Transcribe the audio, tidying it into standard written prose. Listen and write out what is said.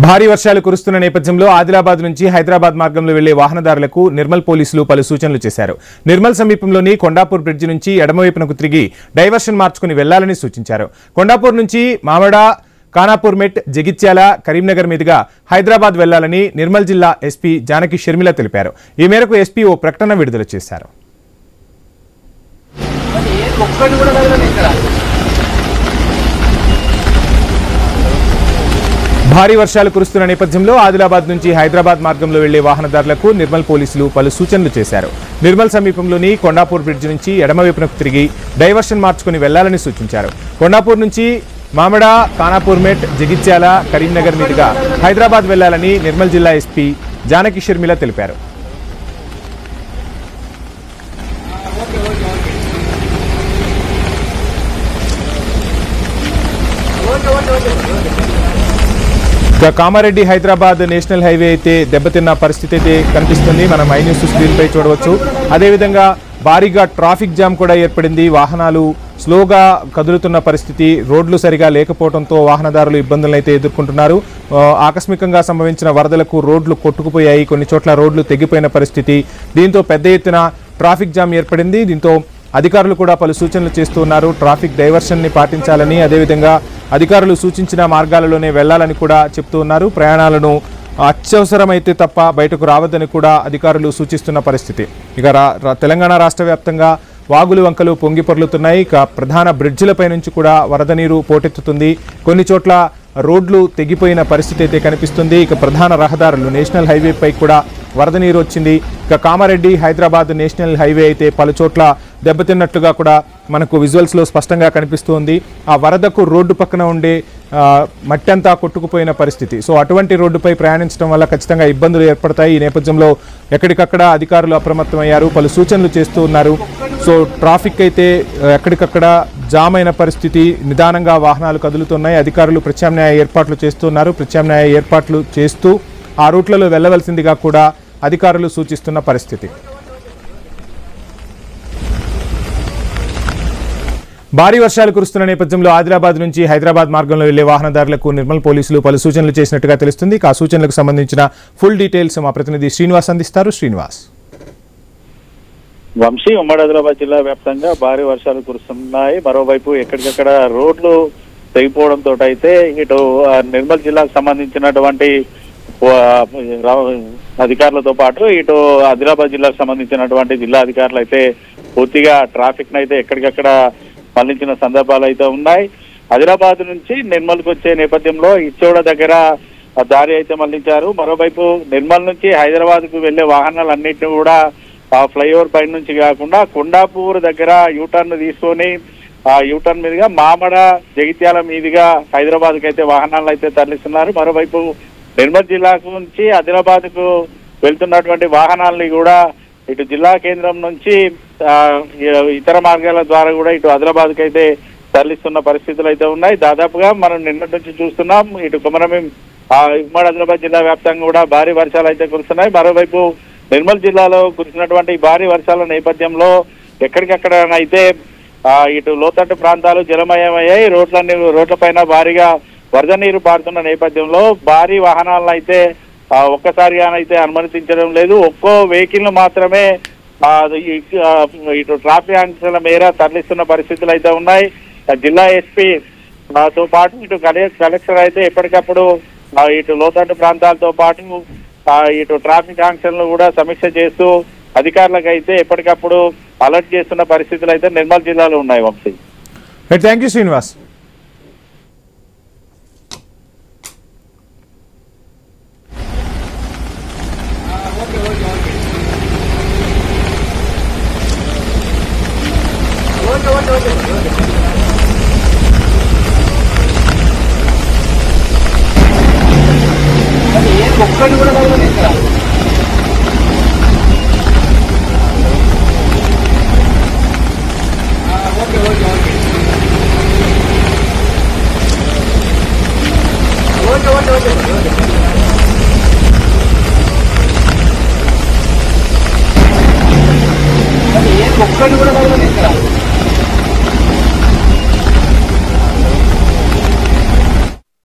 భారీ వర్షాలు కురుస్తున్న నేపథ్యంలో ఆదిలాబాద్ నుంచి హైదరాబాద్ మార్గంలో వెళ్లే వాహనదారులకు నిర్మల్ పోలీసులు పలు సూచనలు చేశారు. నిర్మల్ సమీపంలోని కొండాపూర్ బ్రిడ్జి నుంచి ఎడమవైపునకు తిరిగి డైవర్షన్ మార్చుకుని వెళ్లాలని సూచించారు. కొండాపూర్ నుంచి మామడ, ఖానాపూర్ మెట్, జగిత్యాల, కరీంనగర్ మీదుగా హైదరాబాద్ వెళ్లాలని నిర్మల్ జిల్లా ఎస్పీ జానకి షర్మిల తెలిపారు. ఈ మేరకు ఎస్పీ ఓ ప్రకటన విడుదల చేశారు. భారీ వర్షాలు కురుస్తున్న నేపథ్యంలో ఆదిలాబాద్ నుంచి హైదరాబాద్ మార్గంలో వెళ్లే వాహనదారులకు నిర్మల్ పోలీసులు పలు సూచనలు చేశారు. నిర్మల్ సమీపంలోని కొండాపూర్ బ్రిడ్జి నుంచి ఎడమవైపునకు తిరిగి డైవర్షన్ మార్చుకుని వెళ్లాలని సూచించారు. కొండాపూర్ నుంచి మామడ, ఖానాపూర్ మెట్, జగిత్యాల, కరీంనగర్ మీదుగా హైదరాబాద్ వెళ్లాలని నిర్మల్ జిల్లా ఎస్పీ జానకి షర్మిల తెలిపారు. కామారెడ్డి హైదరాబాద్ నేషనల్ హైవే అయితే దెబ్బతిన్న పరిస్థితి అయితే కనిపిస్తుంది. మనం ఐ న్యూస్ స్క్రీన్ పై చూడవచ్చు. అదేవిధంగా భారీగా ట్రాఫిక్ జామ్ కూడా ఏర్పడింది. వాహనాలు స్లోగా కదులుతున్న పరిస్థితి, రోడ్లు సరిగా లేకపోవడంతో వాహనదారులు ఇబ్బందులను అయితే ఎదుర్కొంటున్నారు. ఆకస్మికంగా సంభవించిన వరదలకు రోడ్లు కొట్టుకుపోయాయి, కొన్ని చోట్ల రోడ్లు తెగిపోయిన పరిస్థితి. దీంతో పెద్ద ఎత్తున ట్రాఫిక్ జామ్ ఏర్పడింది. దీంతో అధికారులు కూడా పలు సూచనలు చేస్తూ ఉన్నారు. ట్రాఫిక్ డైవర్షన్ని పాటించాలని, అదేవిధంగా అధికారులు సూచించిన మార్గాలలోనే వెళ్లాలని కూడా చెప్తూ ఉన్నారు. ప్రయాణాలను అత్యవసరమైతే తప్ప బయటకు రావద్దని కూడా అధికారులు సూచిస్తున్న పరిస్థితి. ఇక తెలంగాణ రాష్ట్ర వ్యాప్తంగా వాగులు వంకలు పొంగి పొర్లుతున్నాయి. ఇక ప్రధాన బ్రిడ్జిలపై నుంచి కూడా వరద నీరు పోటెత్తుతుంది. కొన్ని చోట్ల రోడ్లు తెగిపోయిన పరిస్థితి అయితే కనిపిస్తుంది. ఇక ప్రధాన రహదారులు నేషనల్ హైవేపై కూడా వరద నీరు వచ్చింది. ఇక కామారెడ్డి హైదరాబాద్ నేషనల్ హైవే అయితే పలు చోట్ల దెబ్బతిన్నట్లుగా కూడా మనకు విజువల్స్లో స్పష్టంగా కనిపిస్తుంది. ఆ వరదకు రోడ్డు పక్కన ఉండే మట్టి అంతా కొట్టుకుపోయిన పరిస్థితి. సో అటువంటి రోడ్డుపై ప్రయాణించడం వల్ల ఖచ్చితంగా ఇబ్బందులు ఏర్పడతాయి. ఈ నేపథ్యంలో ఎక్కడికక్కడ అధికారులు అప్రమత్తమయ్యారు, పలు సూచనలు చేస్తూ ఉన్నారు. సో ట్రాఫిక్ అయితే ఎక్కడికక్కడ జామ్ అయిన పరిస్థితి, నిదానంగా వాహనాలు కదులుతున్నాయి. అధికారులు ప్రత్యామ్నాయ ఏర్పాట్లు చేస్తున్నారు. ప్రత్యామ్నాయ ఏర్పాట్లు చేస్తూ ఆ రూట్లలో వెళ్లవలసిందిగా కూడా అధికారులు సూచిస్తున్న పరిస్థితి. భారీ వర్షాలు కురుస్తున్న నేపథ్యంలో ఆదిలాబాద్ నుంచి హైదరాబాద్ మార్గంలో వెళ్లే వాహనదారులకు నిర్మల్ పోలీసులు పలు సూచనలు చేసినట్టుగా తెలుస్తుంది. ఆ సూచనలకు సంబంధించిన ఫుల్ డీటెయిల్స్ మా ప్రతినిధి శ్రీనివాస్ అందిస్తారు. శ్రీనివాస్. వంశీ, ఉమ్మడి ఆదిలాబాద్ జిల్లా వ్యాప్తంగా భారీ వర్షాలు కురుస్తున్నాయి. మరోవైపు ఎక్కడికక్కడ రోడ్లు తెగిపోవడంతో అయితే ఇటు నిర్మల్ జిల్లాకు సంబంధించినటువంటి అధికారులతో పాటు ఇటు ఆదిలాబాద్ జిల్లాకు సంబంధించినటువంటి జిల్లా అధికారులు అయితే పూర్తిగా ట్రాఫిక్ అయితే ఎక్కడికక్కడ మళ్లించిన సందర్భాలు అయితే ఉన్నాయి. ఆదిలాబాద్ నుంచి నిర్మల్కి వచ్చే నేపథ్యంలో ఇచ్చోడ దగ్గర దారి అయితే మళ్లించారు. మరోవైపు నిర్మల్ నుంచి హైదరాబాద్ కు వెళ్లే వాహనాలన్నింటినీ కూడా ఫ్లైఓవర్ పై నుంచి కాకుండా కొండాపూర్ దగ్గర యూటర్న్ తీసుకొని ఆ యూటర్న్ మీదుగా మామడ, జగిత్యాల మీదుగా హైదరాబాద్ కు అయితే వాహనాలు అయితే తరలిస్తున్నారు. మరోవైపు నిర్మల్ జిల్లాకు నుంచి ఆదిలాబాద్ కు వెళ్తున్నటువంటి వాహనాలని కూడా ఇటు జిల్లా కేంద్రం నుంచి ఇతర మార్గాల ద్వారా కూడా ఇటు ఆదిలాబాద్ కు అయితే తరలిస్తున్న పరిస్థితులు అయితే ఉన్నాయి. దాదాపుగా మనం నిన్నటి నుంచి చూస్తున్నాం, ఇటు కుమరమేం ఉమ్మడి ఆదిలాబాద్ జిల్లా వ్యాప్తంగా కూడా భారీ వర్షాలు అయితే కురుస్తున్నాయి. మరోవైపు నిర్మల్ జిల్లాలో కురిసినటువంటి భారీ వర్షాల నేపథ్యంలో ఎక్కడికక్కడ అయితే ఇటు లోతట్టు ప్రాంతాలు జలమయమయ్యాయి. రోడ్లపైన భారీగా వరద నీరు పారుతున్న నేపథ్యంలో భారీ వాహనాలను అయితే ఒక్కసారిగానైతే అనుమతించడం లేదు. ఒక్కో వెహికల్ మాత్రమే ఇటు ట్రాఫిక్ ఆంక్షల మేర తరలిస్తున్న పరిస్థితులు అయితే ఉన్నాయి. జిల్లా ఎస్పీ తో పాటు ఇటు కలెక్టర్ అయితే ఎప్పటికప్పుడు ఇటు లోతట్టు ప్రాంతాలతో పాటు ఇటు ట్రాఫిక్ ఆంక్షలను కూడా సమీక్ష చేస్తూ అధికారులకు అయితే ఎప్పటికప్పుడు అలర్ట్ చేస్తున్న పరిస్థితులు అయితే నిర్మల్ జిల్లాలో ఉన్నాయి. Vamshi, thank you Srinivas. ఒక్కటి కూడా